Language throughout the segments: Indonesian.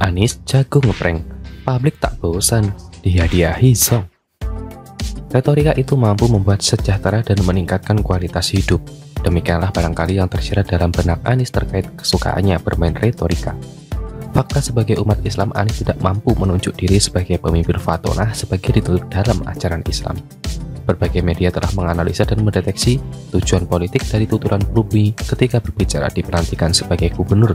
Anies jago ngeprank, publik tak bosan, dihadiahi song. Retorika itu mampu membuat sejahtera dan meningkatkan kualitas hidup. Demikianlah barangkali yang tersirat dalam benak Anies terkait kesukaannya bermain retorika. Fakta sebagai umat Islam, Anies tidak mampu menunjuk diri sebagai pemimpin fatonah sebagai ditulis dalam ajaran Islam. Berbagai media telah menganalisa dan mendeteksi tujuan politik dari tuturan Bumi ketika berbicara di pelantikan sebagai gubernur.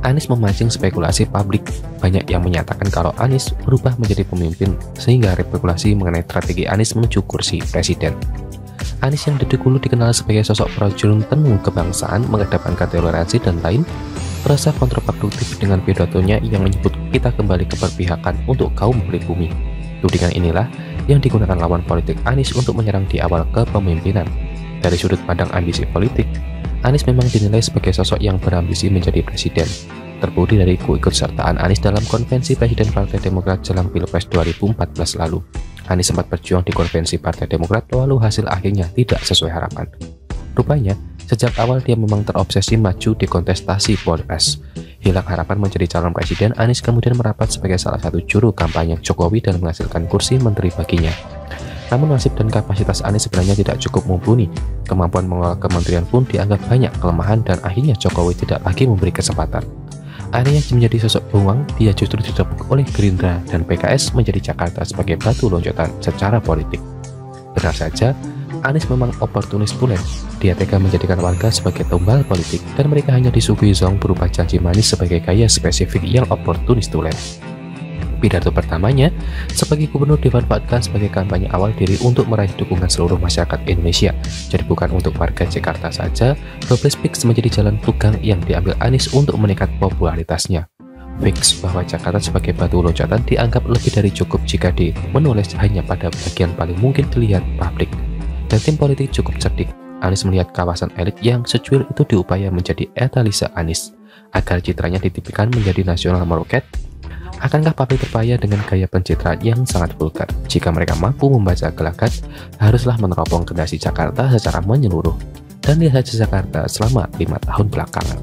Anies memancing spekulasi publik. Banyak yang menyatakan kalau Anies berubah menjadi pemimpin sehingga spekulasi mengenai strategi Anies menuju kursi presiden. Anies yang dari dulu dikenal sebagai sosok prajurit penuh kebangsaan, mengedepankan toleransi dan lain, merasa kontraproduktif dengan pidatonya yang menyebut kita kembali ke perpihakan untuk kaum pribumi. Tudingan inilah yang digunakan lawan politik Anies untuk menyerang di awal kepemimpinan. Dari sudut pandang ambisi politik, Anies memang dinilai sebagai sosok yang berambisi menjadi presiden. Terbukti dari keikutsertaan Anies dalam konvensi Presiden Partai Demokrat jelang Pilpres 2014 lalu. Anies sempat berjuang di konvensi Partai Demokrat, lalu hasil akhirnya tidak sesuai harapan. Rupanya, sejak awal dia memang terobsesi maju di kontestasi Pilpres. Hilang harapan menjadi calon presiden, Anies kemudian merapat sebagai salah satu juru kampanye Jokowi dan menghasilkan kursi menteri baginya. Namun nasib dan kapasitas Anies sebenarnya tidak cukup mumpuni. Kemampuan mengelola kementerian pun dianggap banyak kelemahan dan akhirnya Jokowi tidak lagi memberi kesempatan. Akhirnya menjadi sosok bengong, dia justru didapuk oleh Gerindra dan PKS menjadi Jakarta sebagai batu loncatan secara politik. Benar saja, Anies memang oportunis tulen. Dia tega menjadikan warga sebagai tumbal politik dan mereka hanya disuguhi zong berupa janji manis sebagai gaya spesifik yang oportunis tulen. Pidato pertamanya sebagai gubernur dimanfaatkan sebagai kampanye awal diri untuk meraih dukungan seluruh masyarakat Indonesia. Jadi bukan untuk warga Jakarta saja, Double Speaks menjadi jalan tukang yang diambil Anies untuk meningkat popularitasnya. Fix bahwa Jakarta sebagai batu loncatan dianggap lebih dari cukup jika menulis hanya pada bagian paling mungkin dilihat publik. Dan tim politik cukup cerdik. Anies melihat kawasan elit yang secuil itu diupaya menjadi etalase Anies agar citranya ditipikan menjadi nasional meroket. Akankah publik terpaya dengan gaya pencitraan yang sangat vulgar? Jika mereka mampu membaca gelagat, haruslah meneropong generasi Jakarta secara menyeluruh. Dan lihat saja Jakarta selama 5 tahun belakangan.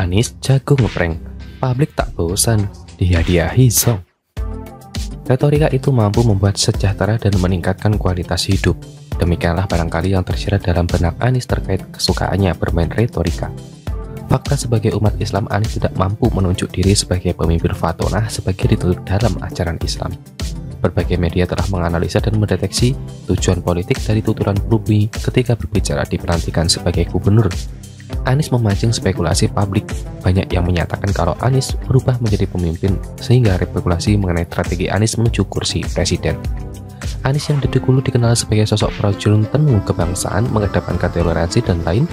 Anies jago ngeprank, publik tak bosan, dihadiahi song. Retorika itu mampu membuat sejahtera dan meningkatkan kualitas hidup. Demikianlah barangkali yang tersirat dalam benak Anies terkait kesukaannya bermain retorika. Fakta sebagai umat Islam, Anies tidak mampu menunjuk diri sebagai pemimpin fatonah sebagai ditulis dalam ajaran Islam. Berbagai media telah menganalisa dan mendeteksi tujuan politik dari tuturan Bumi ketika berbicara di pelantikan sebagai gubernur. Anies memancing spekulasi publik. Banyak yang menyatakan kalau Anies berubah menjadi pemimpin sehingga spekulasi mengenai strategi Anies menuju kursi presiden. Anies yang dari dulu dikenal sebagai sosok prajurit penuh kebangsaan, mengedepankan toleransi dan lain,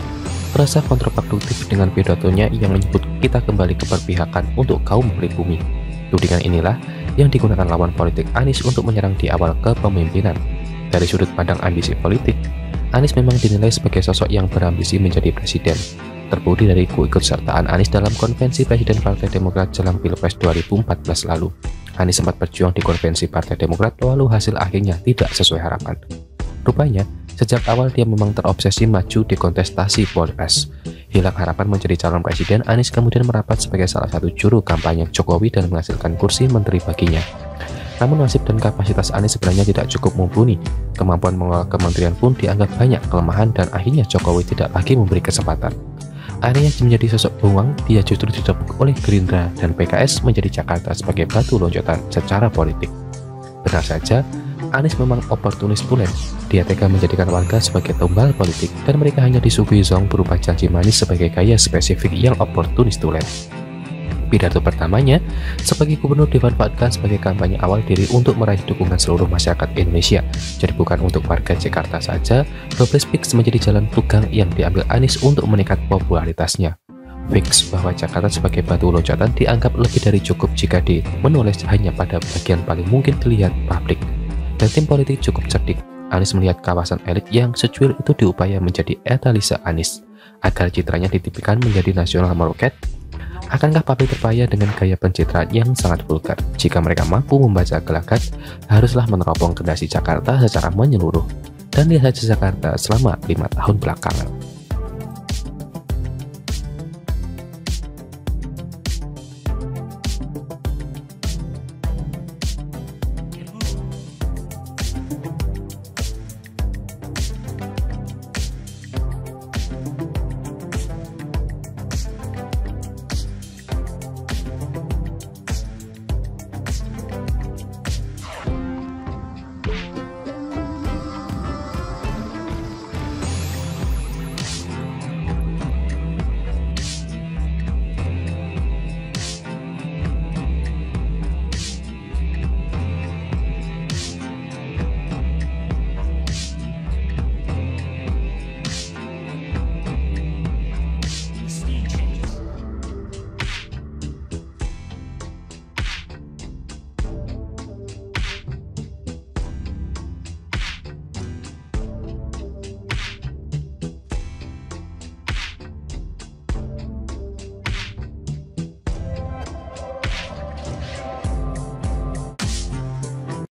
merasa kontraproduktif dengan pidatonya yang menyebut kita kembali ke perpihakan untuk kaum pribumi. Tudingan inilah yang digunakan lawan politik Anies untuk menyerang di awal kepemimpinan. Dari sudut pandang ambisi politik, Anies memang dinilai sebagai sosok yang berambisi menjadi presiden. Terbukti dari keikutsertaan Anies dalam konvensi Presiden Partai Demokrat jelang Pilpres 2014 lalu. Anies sempat berjuang di konvensi Partai Demokrat, lalu hasil akhirnya tidak sesuai harapan. Rupanya, sejak awal dia memang terobsesi maju di kontestasi Pilpres. Hilang harapan menjadi calon presiden, Anies kemudian merapat sebagai salah satu juru kampanye Jokowi dan menghasilkan kursi menteri baginya. Namun nasib dan kapasitas Anies sebenarnya tidak cukup mumpuni. Kemampuan mengelola kementerian pun dianggap banyak kelemahan dan akhirnya Jokowi tidak lagi memberi kesempatan. Akhirnya menjadi sosok peluang, dia justru ditepuk oleh Gerindra dan PKS menjadi Jakarta sebagai batu loncatan secara politik. Benar saja, Anies memang oportunis tulen. Dia tega menjadikan warga sebagai tumbal politik dan mereka hanya disuguhi zong berupa janji manis sebagai gaya spesifik yang oportunis tulen. Pidato pertamanya sebagai gubernur dimanfaatkan sebagai kampanye awal diri untuk meraih dukungan seluruh masyarakat Indonesia. Jadi bukan untuk warga Jakarta saja, double speak menjadi jalan tunggang yang diambil Anies untuk meningkat popularitasnya. Fix bahwa Jakarta sebagai batu loncatan dianggap lebih dari cukup jika menulis hanya pada bagian paling mungkin dilihat publik. Dan tim politik cukup cerdik. Anies melihat kawasan elit yang secuil itu diupaya menjadi etalase Anies, agar citranya ditipikan menjadi nasional meroket. Akankah publik terpaya dengan gaya pencitraan yang sangat vulgar? Jika mereka mampu membaca gelagat, haruslah meneropong generasi Jakarta secara menyeluruh. Dan lihat saja Jakarta selama 5 tahun belakangan.